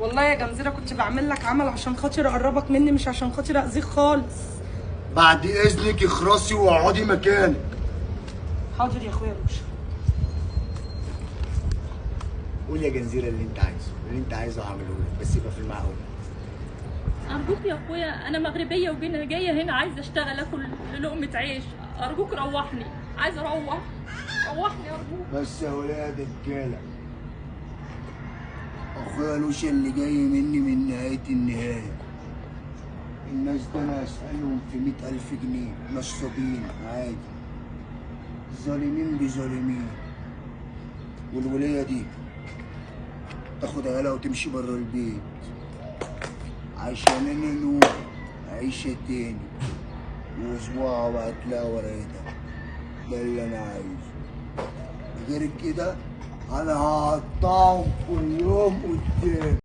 والله يا جنزيره كنت بعمل لك عمل عشان خاطر اقربك مني، مش عشان خاطر اذيك خالص. بعد اذنك اخرسي واقعدي مكانك. حاضر يا اخويا روشه. قول يا جنزيره اللي انت عايزه هعمله لك، بس يبقى في المعقول. ارجوك يا اخويا، انا مغربيه وجينا جايه هنا عايزه اشتغل اكل لقمه عيش. ارجوك روحني، عايزه اروح. روحني ارجوك. بس يا ولاد الرجاله، اخويا لوشا اللي جاي مني من نهايه النهايه. الناس ده انا اسالهم في 100,000 جنيه نصابين عادي، ظالمين بظالمين. والوليه دي تاخد عيالها وتمشي بره البيت عشان انا نوم عيشه تاني، واسبوع وهتلاقي ورقتها. ده اللي انا عايزه، غير كده انا هقطعهم كلهم قدام.